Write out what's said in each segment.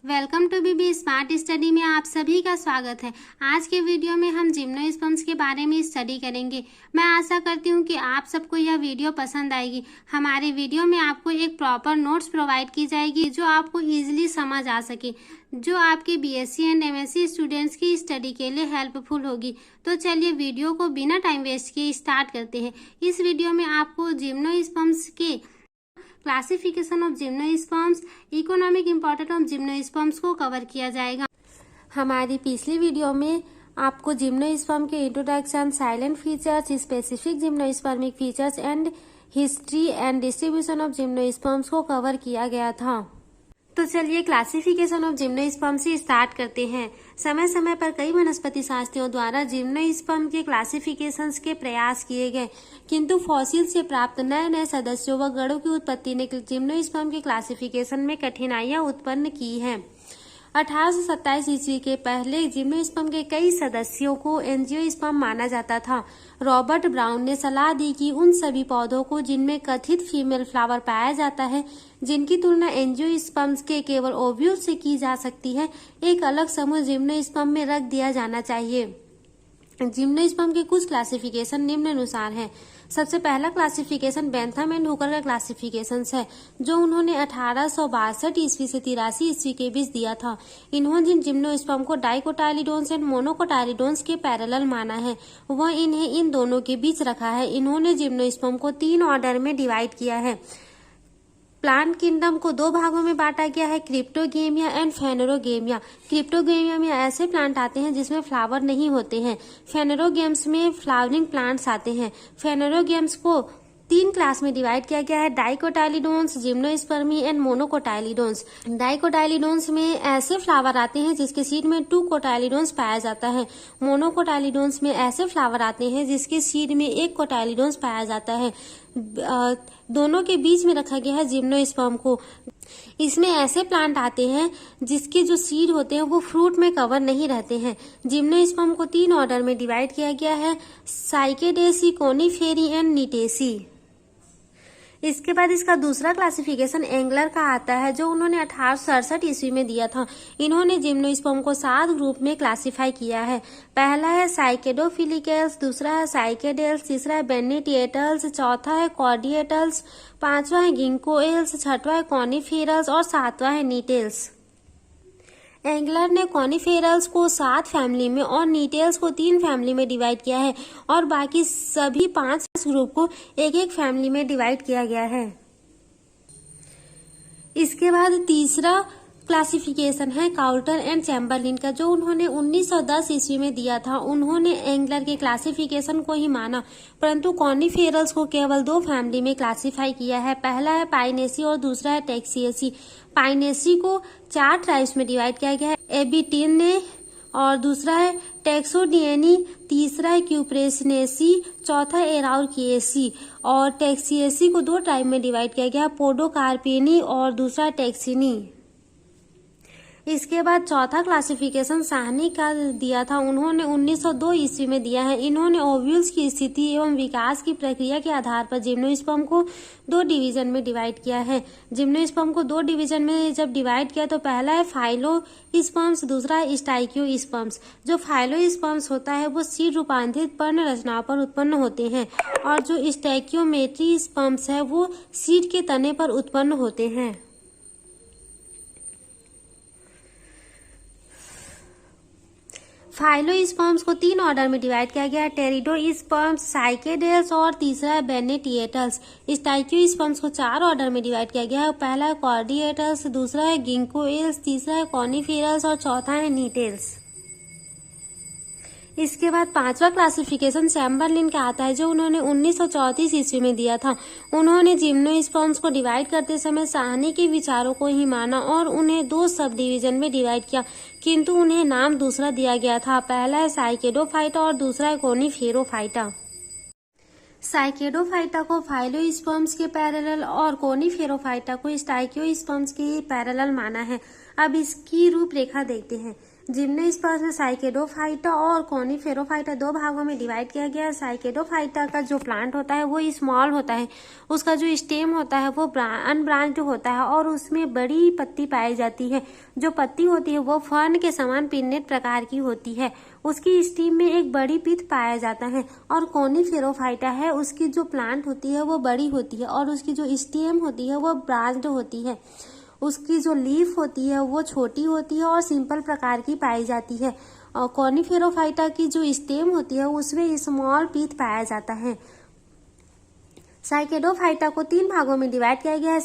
Welcome to BB smart study में आप सभी का स्वागत है। आज के वीडियो में हम जिम्नोस्पर्म्स के बारे में स्टडी करेंगे। मैं आशा करती हूँ कि आप सबको यह वीडियो पसंद आएगी। हमारे वीडियो में आपको एक प्रॉपर नोट्स प्रोवाइड की जाएगी जो आपको इजीली समझ आ सके, जो आपके बीएससी एंड एमएससी स्टूडेंट्स की स्टडी के लिए हेल्पफुल होगी। तो चलिए वीडियो को बिना टाइम वेस्ट किए स्टार्ट करते हैं। इस वीडियो में आपको जिम्नोस्पर्म्स के classification of gymnosperms, economic importance of gymnosperms को कवर किया जाएगा। हमारी पिछली वीडियो में आपको जिम्नोस्पर्म के introduction, salient features, specific gymnospermic features and history and distribution of gymnosperms को कवर किया गया था। तो चलिए क्लासिफिकेशन ऑफ जिम्नोस्पर्म से स्टार्ट करते हैं। समय समय पर कई वनस्पति शास्त्रियों द्वारा जिम्नोस्पर्म के क्लासिफिकेशंस के प्रयास किए गए, किंतु फॉसिल से प्राप्त नए नए सदस्यों व गणों की उत्पत्ति ने जिम्नोस्पर्म के क्लासिफिकेशन में कठिनाइयां उत्पन्न की हैं। 1827 ईस्वी के पहले जिम्नोस्पर्म के कई सदस्यों को एंजियोस्पर्म माना जाता था। रॉबर्ट ब्राउन ने सलाह दी कि उन सभी पौधों को जिनमें कथित फीमेल फ्लावर पाया जाता है, जिनकी तुलना एंजियोस्पर्म्स के केवल ओव्यूल से की जा सकती है, एक अलग समूह जिम्नोस्पर्म में रख दिया जाना चाहिए। जिम्नोस्पर्म के कुछ क्लासिफिकेशन निम्नानुसार हैं। सबसे पहला क्लासिफिकेशन बेंथम एंड हुकर का क्लासिफिकेशन है, जो उन्होंने 1862 ईस्वी से 83 ईस्वी के बीच दिया था। इन्होंने जिम्नोस्पर्म को डाइकोटाइलिडोन्स एंड मोनोकोटाइलिडोन्स के पैरेलल माना है, वह इन्हें इन दोनों के बीच रखा है। इन्होंने जिम्नोस्पर्म को 3 ऑर्डर में डिवाइड किया है। प्लांट किंगडम को 2 भागों में बांटा गया है, क्रिप्टोगेमिया एंड फेनेरोगेमिया। क्रिप्टोगेमिया में ऐसे प्लांट आते हैं जिसमें फ्लावर नहीं होते हैं। फेनेरोगेम्स में फ्लावरिंग प्लांट्स आते हैं। फेनेरोगेम्स को 3 क्लास में डिवाइड किया गया है, डाइकोटाइलिडोन्स, जिम्नोस्पर्मी एंड मोनोकोटाइलिडोन्स। डाइकोटाइलिडोन्स में ऐसे फ्लावर आते हैं जिसके सीड में 2 कोटाइलिडोन्स पाया जाता है। मोनोकोटाइलिडोन्स में ऐसे फ्लावर आते हैं जिसके सीड में 1 कोटाइलिडोन्स पाया जाता है। दोनों के बीच में रखा गया है जिम्नोस्पर्म को। इसमें ऐसे प्लांट आते हैं जिसके जो सीड होते हैं वो फ्रूट में कवर नहीं रहते हैं। जिम्नोस्पर्म को 3 ऑर्डर में डिवाइड किया गया है, साइकेडेसी, कोनिफेरी एंड निटेसी। इसके बाद इसका दूसरा क्लासिफिकेशन एंगलर का आता है, जो उन्होंने 1867 ईस्वी में दिया था। इन्होंने जिम्नोस्पर्म को 7 ग्रुप में क्लासिफाई किया है। पहला है साइकेडोफिलिकल्स, दूसरा है साइकेडेल्स, तीसरा है बेनिटिएटल्स, चौथा है कॉर्डिएटल्स, 5वां है गिंकोएल्स, 6वां है कॉनिफेरल्स और 7वां है नीटेल्स। एंगलर ने कॉनिफेरल्स को 7 फैमिली में और नीटेल्स को 3 फैमिली में डिवाइड किया है और बाकी सभी 5 ग्रुप को एक एक फैमिली में डिवाइड किया गया है। इसके बाद तीसरा क्लासिफिकेशन है काउल्टर एंड चैम्बरलिन का, जो उन्होंने 1910 ईस्वी में दिया था। उन्होंने एंगलर के क्लासिफिकेशन को ही माना, परंतु कॉनिफेरल्स को केवल 2 फैमिली में क्लासिफाई किया है। पहला है पाइनेसी और दूसरा है टेक्सिएसी। पाइनेसी को 4 ट्राइब्स में डिवाइड किया गया है, एबिटिने और दूसरा है टेक्सोडियनी, तीसरा है क्यूप्रेसिनेसी, चौथा है एराउरकिएसी और टेक्सिएसी को 2 ट्राइब में डिवाइड किया गया, पोडोकार्पिनी और दूसरा टेक्सिनी। इसके बाद चौथा क्लासिफिकेशन साहनी का दिया था, उन्होंने 1902 ईस्वी में दिया है। इन्होंने ओव्यूल्स की स्थिति एवं विकास की प्रक्रिया के आधार पर जिम्नोस्पर्म को 2 डिवीजन में डिवाइड किया है। जिम्नोस्पर्म को 2 डिवीजन में जब डिवाइड किया तो पहला है फाइलोस्पर्म्स, दूसरा है स्टाइकियोस्पर्म्स। जो फाइलोस्पर्म्स होता है वो सीड रूपांतरित पर्ण रचनाओं पर उत्पन्न होते हैं और जो स्टाइकियोमेट्री स्पर्म्स है वो सीड के तने पर उत्पन्न होते हैं। फाइलोस्पर्म्स को 3 ऑर्डर में डिवाइड किया गया है, टेरिडोस्पर्म्स, साइकेडेल्स और तीसरा है बेनिटिएटल्स। स्टाइकियोस्पर्म्स को 4 ऑर्डर में डिवाइड किया गया है, पहला है कॉर्डिएटल्स, दूसरा है गिंकोएल्स, तीसरा है कॉनिफेरल्स और चौथा है नीटेल्स। इसके बाद 5वां क्लासिफिकेशन चैम्बरलिन का आता है, जो उन्होंने 1934 ईस्वी में दिया था। उन्होंने जिम्नोस्पर्म्स को डिवाइड करते समय साहनी के विचारों को ही माना और उन्हें 2 सब डिवीजन में डिवाइड किया, किंतु उन्हें नाम दूसरा दिया गया था। पहला है साइकेडोफाइटा और दूसरा है कोनिफेरोफाइटा। साइकेडोफाइटा को फाइलोस्पर्म्स के पैरेलल और कोनिफेरोफाइटा को स्टाइकियोस्पर्म्स के पैरेलल माना है। अब इसकी रूपरेखा देखते हैं। जिम्नोस्पर्म्स में साइकेडोफाइटा और कॉनिफेरोफाइटा दो भागों में डिवाइड किया गया है। साइकेडोफाइटा का जो प्लांट होता है वो स्मॉल होता है, उसका जो स्टेम होता है वो अनब्रांच्ड होता है और उसमें बड़ी पत्ती पाई जाती है। जो पत्ती होती है वो फर्न के समान पिन्नेट प्रकार की होती है। उसकी स्टीम में एक बड़ी पिथ पाया जाता है। और कॉनिफेरोफाइटा है, उसकी जो प्लांट होती है वो बड़ी होती है और उसकी जो स्टेम होती है वो ब्रांच्ड होती है। उसकी जो लीफ होती है वो छोटी होती है और सिंपल प्रकार की पाई जाती है। और कॉनिफेरोफाइटा की जो स्टेम होती है उसमें स्मॉल पीथ पाया जाता है। साइकेडोफाइटा को तीन भागों में डिवाइड किया गया है,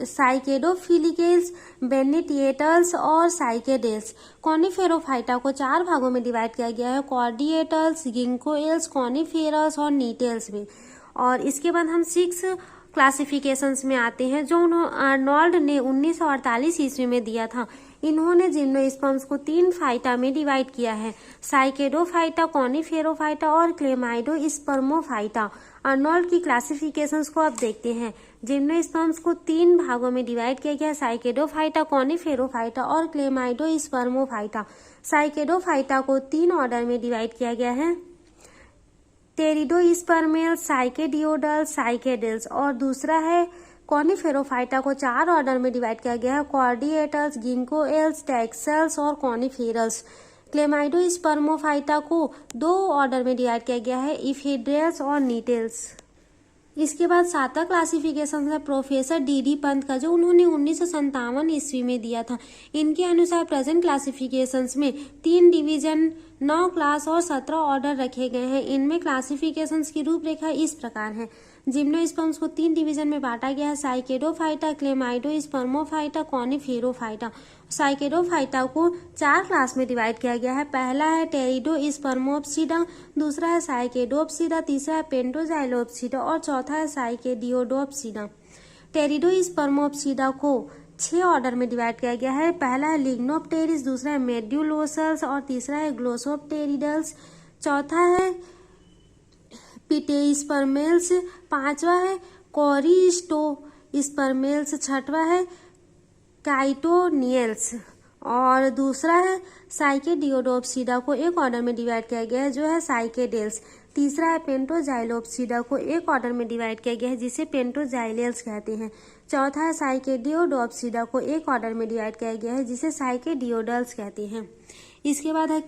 साइकेडोफिलिकेल्स, बेनिटिएटल्स और साइकेडेल्स। कॉनिफेरोफाइटा को चार भागों में डिवाइड किया गया है, कॉर्डिएटल्स, गिंकोएल्स, कॉनिफेरस और नीटेल्स में। और इसके बाद हम 6 क्लासिफिकेशंस में आते हैं जो आर्नोल्ड ने 1948 ईस्वी में दिया था। इन्होंने जिम्नोस्पर्म्स को 3 फाइटा में डिवाइड किया है, साइकेडोफाइटा, कॉनिफेरोफाइटा और क्लेमाइडोस्पर्मोफाइटा। आर्नोल्ड की क्लासिफिकेशंस को अब देखते हैं। जिम्नोस्पर्म्स को 3 भागों में डिवाइड किया गया है, साइकेडोफाइटा, कॉनिफेरोफाइटा और क्लेमाइडोस्पर्मोफाइटा। साइकेडोफाइटा को 3 ऑर्डर में डिवाइड किया गया है, टेरिडोस्पर्मेल, साइकेडियोडल, साइकेडेल्स। और दूसरा है कॉनिफेरोफाइटा को 4 ऑर्डर में डिवाइड किया गया है, कॉर्डिएटल्स, गिंकोएल्स, टैक्सल्स और कॉनिफेरल्स। क्लेमाइडोस्पर्मोफाइटा को 2 ऑर्डर में डिवाइड किया गया है, इफेड्रेल्स और नीटेल्स। इसके बाद 7वां क्लासिफिकेशन है प्रोफेसर डी पंत का, जो उन्होंने 1957 ईस्वी में दिया था। इनके अनुसार प्रेजेंट क्लासिफिकेशंस में 3 डिवीजन, 9 क्लास और 17 ऑर्डर रखे गए हैं। इनमें क्लासिफिकेशंस की रूपरेखा इस प्रकार है। जिम्नोस्पर्म्स को 3 डिवीजन में बांटा गया है, साइकेडोफाइटा, क्लेमाइडोस्पर्मोफाइटा, कॉनिफेरोफाइटा। साइकेडोफाइटा को 4 क्लास में डिवाइड किया गया है। पहला है टेरिडोस्पर्मोप्सिडा, दूसरा है साइकेडोप्सिडा, तीसरा है पेंटोजाइलोप्सिडा और चौथा है साइकेडियोडोप्सिडा। टेरिडोस्पर्मोप्सिडा को 6 ऑर्डर में डिवाइड किया गया है। पहला है लिग्नोप्टेरिस, दूसरा है मेड्यूलोसल्स और तीसरा है ग्लोसोप्टेरिडल्स, चौथा है पिटेस्पर्मेल्स, 5वां है कोरिस्टोस्पर्मेल्स, 6वां है काइटोनियल्स और दूसरा है साइकेडियोडोप्सिडा को 1 ऑर्डर में डिवाइड किया गया है जो है साइकेडेल्स। तीसरा है पेंटोजाइलोप्सिडा को 1 ऑर्डर में डिवाइड किया गया है जिसे पेंटोजाइलेल्स कहते हैं। चौथा है साइकेडियोडोप्सिडा को 1 ऑर्डर में डिवाइड किया गया है जिसे साइकेडियोडल्स कहते हैं। इसके बाद है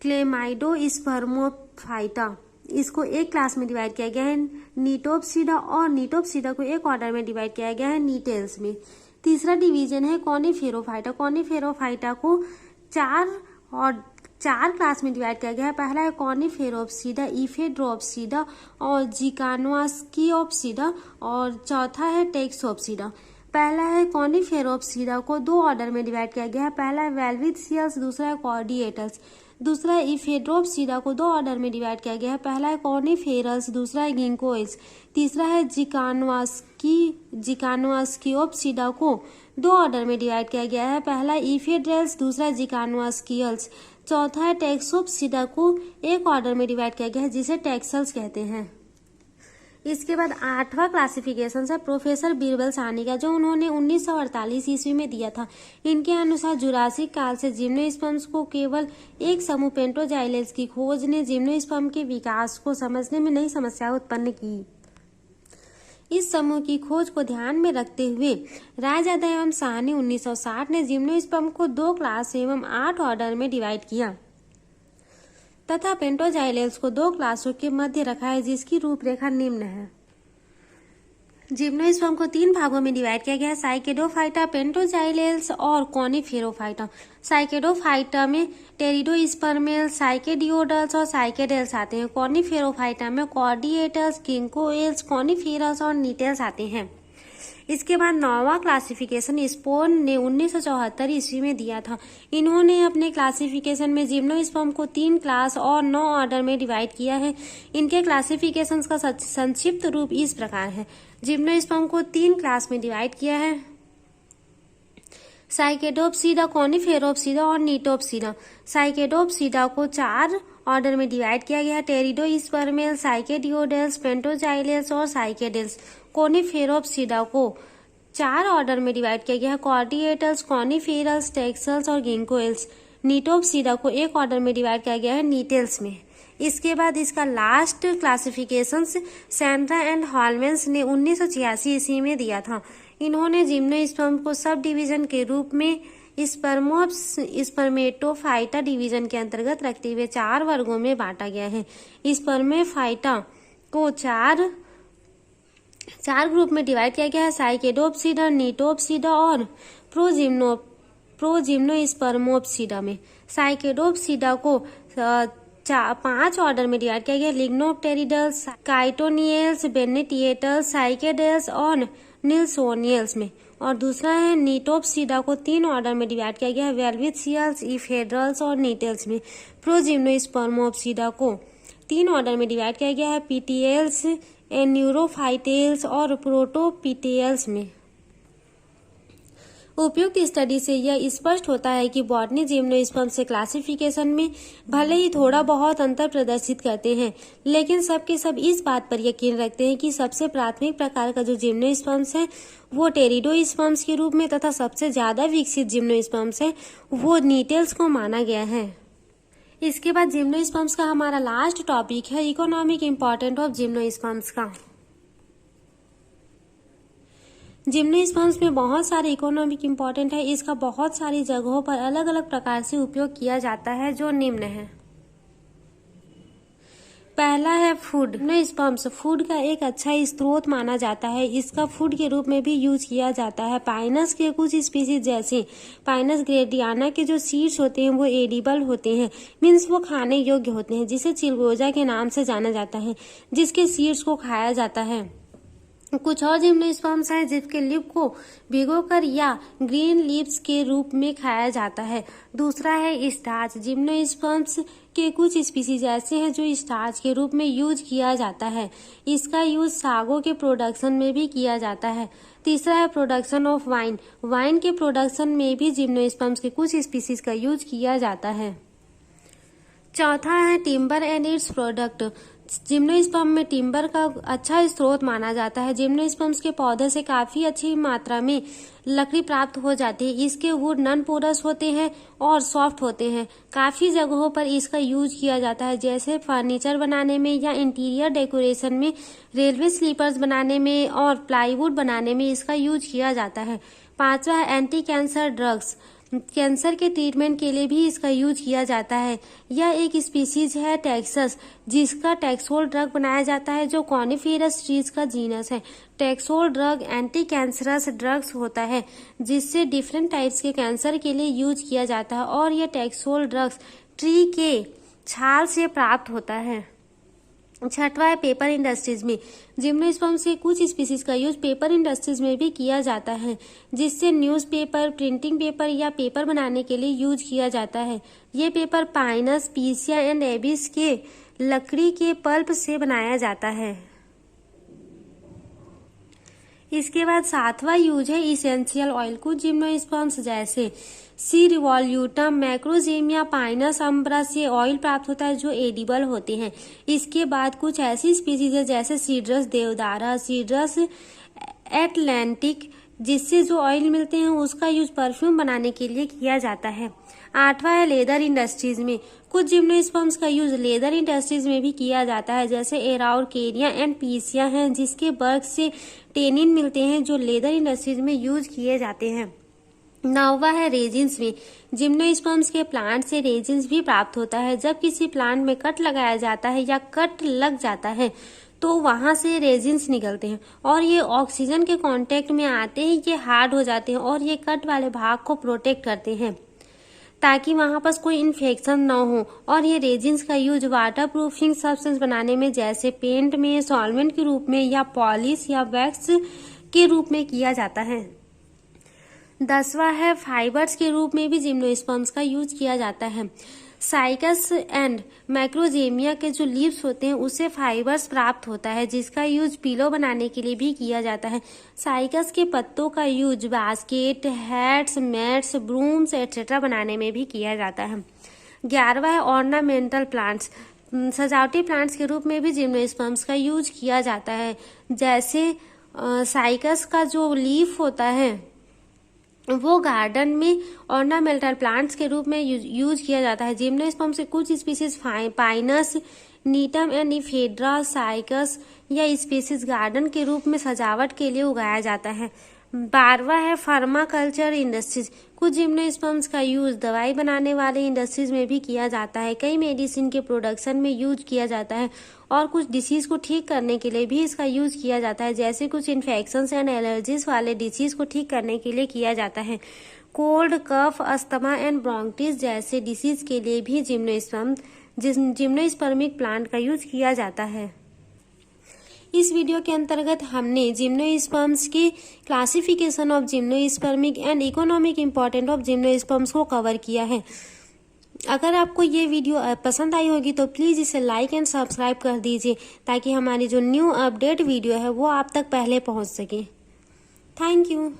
क्लेमाइडोस्पर्मोफाइटा, इसको 1 क्लास में डिवाइड किया गया है, नीटोप्सिडा, और नीटोप्सिडा को 1 ऑर्डर में डिवाइड किया गया है नीटेल्स में। तीसरा डिवीजन है कॉनिफेरोफाइटा। कॉनिफेरोफाइटा को 4 क्लास में डिवाइड किया गया है। पहला है कॉनिफेरोप्सिडा, इफेड्रोप्सिडा और जिकानोस्कियोप्सिडा और चौथा है टेक्सोप्सिडा। पहला है कॉनिफेरोप्सिडा को 2 ऑर्डर में डिवाइड किया गया है। पहला है वेल्विथियल्स, दूसरा है कॉर्डिएटल्स। दूसरा है इफेड्रोप्सिडा को 2 ऑर्डर में डिवाइड किया गया है। पहला है कॉनिफेरस, दूसरा है गिंकोइल्स। तीसरा है जिकानोस्कियोप्सिडा को 2 ऑर्डर में डिवाइड किया गया है। पहला इफेड्रेल्स, दूसरा जिकानोस्कियल्स। चौथा है टेक्सोप्सिडा को 1 ऑर्डर में डिवाइड किया गया है जिसे टेक्सल्स कहते हैं। इसके बाद 8वां क्लासिफिकेशन है प्रोफेसर बीरबल साहनी का, जो उन्होंने 1948 ईस्वी में दिया था। इनके अनुसार जुरासिक काल से जिम्नोस्पर्म्स को केवल एक समूह पेंटोजाइलेल्स की खोज ने जिम्नोस्पर्म के विकास को समझने में नई समस्या उत्पन्न की। इस समूह की खोज को ध्यान में रखते हुए रायजादा एवं साहनी 1960 ने जिम्नोस्पर्म को 2 क्लास एवं 8 ऑर्डर में डिवाइड किया तथा पेंटोजाइलेल्स को 2 क्लासों के मध्य रखा है, जिसकी रूपरेखा निम्न है। जिम्नोस्पर्म को 3 भागों में डिवाइड किया गया है, साइकेडोफाइटा, पेंटोजाइलेल्स और कॉनिफेरोफाइटा। साइकेडोफाइटा में टेरिडोस्पर्मेल, साइकेडियोडल्स और साइकेडेल्स आते हैं। कॉनिफेरोफाइटा में कॉर्डिएटल्स, गिंकोएल्स, कॉनिफेरस और नीटेल्स आते हैं। इसके बाद 9वां क्लासिफिकेशन स्पोन ने 1974 ईस्वी में दिया था। इन्होंने अपने क्लासिफिकेशन में जिम्नोस्पर्म को 3 क्लास और 9 ऑर्डर में डिवाइड किया है। इनके क्लासिफिकेशन का संक्षिप्त रूप इस प्रकार है। जिम्नोस्पर्म को 3 क्लास में डिवाइड किया है, साइकेडोप्सिडा, कॉनिफेरोप्सिडा और नीटोप्सिडा। साइकेडोप्सिडा को 4 ऑर्डर में डिवाइड किया गया है, टेरिडोस्पर्मेल, साइकेडियोडेल्स, पेंटोजाइलेल्स और साइकेडेल्स। कॉनिफेरोप्सिडा को 4 ऑर्डर में डिवाइड किया गया है, कॉर्डिएटल्स, कॉनिफेरल्स, टेक्सल्स और गिंकोइल्स। नीटोप्सीडा को एक ऑर्डर में डिवाइड किया गया है, नीटेल्स में। इसके बाद इसका लास्ट क्लासिफिकेशन सैंड्रा एंड हॉलमेंस ने 1986 ईस्वी में दिया था। इन्होंने जिम्नोस्पर्म को सब डिवीजन के रूप में स्पर्मेटोफाइटा डिवीजन के अंतर्गत रखते हुए 4 वर्गों में बांटा गया है। स्पर्मेफाइटा को चार ग्रुप में डिवाइड किया गया है, साइकेडोप्सीडा, नीटोप्सीडा और प्रोजिम्नोस्पर्मोप्सीडा में। साइकेडोप्सीडा को 5 ऑर्डर में डिवाइड किया गया, लिग्नोप्टेरिडल्स, काइटोनियल्स, बेनेटिएटल्स, साइकेडेल्स और निल्सोनियल्स में। और दूसरा है नीटोप्सीडा को 3 ऑर्डर में डिवाइड किया गया है, वेल्विथियल्स, इफेड्रल्स और नीटेल्स में। प्रोजिम्नोस्पर्मोप्सीडा को 3 ऑर्डर में डिवाइड किया गया है, पीटीएल्स, न्यूरोफाइटेल्स और प्रोटोपीटेल्स में। उपयुक्त स्टडी से यह स्पष्ट होता है कि बॉटनी जिम्नोस्पर्म से क्लासिफिकेशन में भले ही थोड़ा बहुत अंतर प्रदर्शित करते हैं, लेकिन सबके सब इस बात पर यकीन रखते हैं कि सबसे प्राथमिक प्रकार का जो जिम्नोस्पर्म्स है वो टेरिडोस्पर्म्स के रूप में तथा सबसे ज्यादा विकसित जिम्नोस्पर्म्स है वो नीटेल्स को माना गया है। इसके बाद जिम्नोस्पर्म्स का हमारा लास्ट टॉपिक है इकोनॉमिक इम्पोर्टेंट ऑफ जिम्नोस्पर्म्स का। जिम्नोस्पर्म्स में बहुत सारे इकोनॉमिक इम्पोर्टेंट है। इसका बहुत सारी जगहों पर अलग अलग प्रकार से उपयोग किया जाता है, जो निम्न है। पहला है फूड। जिम्नोस्पर्म्स फूड का एक अच्छा स्रोत माना जाता है। इसका फूड के रूप में भी यूज किया जाता है। पाइनस के कुछ स्पीसीज जैसे पाइनस ग्रेडियाना के जो सीड्स होते हैं वो एडिबल होते हैं, मीन्स वो खाने योग्य होते हैं, जिसे चिलगोजा के नाम से जाना जाता है, जिसके सीड्स को खाया जाता है। कुछ और जिम्नोस्पर्म्स हैं जिसके लिप को भिगोकर या ग्रीन लीव्स के रूप में खाया जाता है। दूसरा है स्टार्च। जिम्नोस्पर्म्स के कुछ स्पीसीज ऐसे हैं जो स्टार्च के रूप में यूज किया जाता है। इसका यूज सागों के प्रोडक्शन में भी किया जाता है। तीसरा है प्रोडक्शन ऑफ वाइन। वाइन के प्रोडक्शन में भी जिम्नोस्पर्म्स के कुछ स्पीसीज का यूज किया जाता है। चौथा है timber and it's product. Gymnosperm में टिम्बर का अच्छा स्रोत माना जाता है। जिम्नोस्पर्म्स के पौधे से काफी अच्छी मात्रा में लकड़ी प्राप्त हो जाती है। इसके वुड नॉन पोरस होते हैं और सॉफ्ट होते हैं। काफी जगहों पर इसका यूज किया जाता है, जैसे फर्नीचर बनाने में या इंटीरियर डेकोरेशन में, रेलवे स्लीपर्स बनाने में और प्लाईवुड बनाने में इसका यूज किया जाता है। पांचवा है एंटी कैंसर ड्रग्स। कैंसर के ट्रीटमेंट के लिए भी इसका यूज किया जाता है। यह एक स्पीसीज है टेक्सस, जिसका टेक्सोल ड्रग बनाया जाता है, जो कॉनिफेरस ट्रीज का जीनस है। टेक्सोल ड्रग एंटी कैंसरस ड्रग्स होता है, जिससे डिफरेंट टाइप्स के कैंसर के लिए यूज किया जाता है, और यह टेक्सोल ड्रग्स ट्री के छाल से प्राप्त होता है। छठवा है पेपर इंडस्ट्रीज में। जिम्नोस्पर्म्स के कुछ स्पीसीज का यूज पेपर इंडस्ट्रीज में भी किया जाता है, जिससे न्यूज़पेपर, प्रिंटिंग पेपर या पेपर बनाने के लिए यूज किया जाता है। ये पेपर पाइनस, पीसिया एंड एबिस के लकड़ी के पल्प से बनाया जाता है। इसके बाद सातवां यूज है इसेंशियल ऑयल। कुछ जिम्नोस्पर्म्स जैसे सी रिवॉल्यूटम, मैक्रोजेमिया, पाइनस अम्ब्रा से ऑयल प्राप्त होता है, जो एडिबल होते हैं। इसके बाद कुछ ऐसी स्पीसीज है जैसे सीड्रस देवदारा, सीड्रस एटलांटिक, जिससे जो ऑयल मिलते हैं उसका यूज परफ्यूम बनाने के लिए किया जाता है। आठवां है लेदर इंडस्ट्रीज में। कुछ जिम्नोस्पर्म्स का यूज लेदर इंडस्ट्रीज में भी किया जाता है, जैसे एराउरकेरिया एंड पीसिया हैं, जिसके बर्ग से टेनिन मिलते हैं, जो लेदर इंडस्ट्रीज में यूज किए जाते हैं। नौवा है रेजिन्स में। जिम्नोस्पर्म्स के प्लांट से रेजिन्स भी प्राप्त होता है। जब किसी प्लांट में कट लगाया जाता है या कट लग जाता है तो वहां से रेजिन्स निकलते हैं, और ये ऑक्सीजन के कांटेक्ट में आते ही ये हार्ड हो जाते हैं, और ये कट वाले भाग को प्रोटेक्ट करते हैं ताकि वहां पर कोई इन्फेक्शन न हो। और ये रेजिन्स का यूज वाटर प्रूफिंग सब्सटेंस बनाने में, जैसे पेंट में, सॉल्वेंट के रूप में, या पॉलिश या वैक्स के रूप में किया जाता है। 10वां है फाइबर्स के रूप में भी जिम्नोस्पर्म्स का यूज किया जाता है। साइकस एंड मैक्रोजेमिया के जो लीव्स होते हैं उससे फाइबर्स प्राप्त होता है, जिसका यूज पिलो बनाने के लिए भी किया जाता है। साइकस के पत्तों का use basket, hats, mats, brooms etcetera बनाने में भी किया जाता है। 11वां है ऑर्नामेंटल प्लांट्स। सजावटी प्लांट्स के रूप में भी जिम्नोस्पर्म्स का यूज किया जाता है, जैसे साइकस का जो लीफ होता है वो गार्डन में ऑर्नामेंटल प्लांट्स के रूप में यूज किया जाता है। जिम्नोस्पर्म से कुछ species Pinus, Gnetum and Ephedra, Cycas या स्पीसीज गार्डन के रूप में सजावट के लिए उगाया जाता है। 12वां है फार्माकल्चर इंडस्ट्रीज। कुछ जिम्नोस्पर्म्स का यूज दवाई बनाने वाले इंडस्ट्रीज में भी किया जाता है। कई मेडिसिन के प्रोडक्शन में यूज किया जाता है और कुछ डिसीज को ठीक करने के लिए भी इसका यूज किया जाता है, जैसे कुछ इन्फेक्शंस एंड एलर्जीज वाले डिसीज को ठीक करने के लिए किया जाता है। कोल्ड, कफ, अस्थमा एंड ब्रोंकिटिस जैसे डिसीज के लिए भी जिम्नोस्पर्मिक प्लांट का यूज किया जाता है। इस वीडियो के अंतर्गत हमने जिम्नोस्पर्म्स की classification of gymnospermic and economic important of gymnosperms को कवर किया है। अगर आपको ये वीडियो पसंद आई होगी तो प्लीज़ इसे लाइक एंड सब्सक्राइब कर दीजिए, ताकि हमारी जो न्यू अपडेट वीडियो है वो आप तक पहले पहुंच सके। Thank you.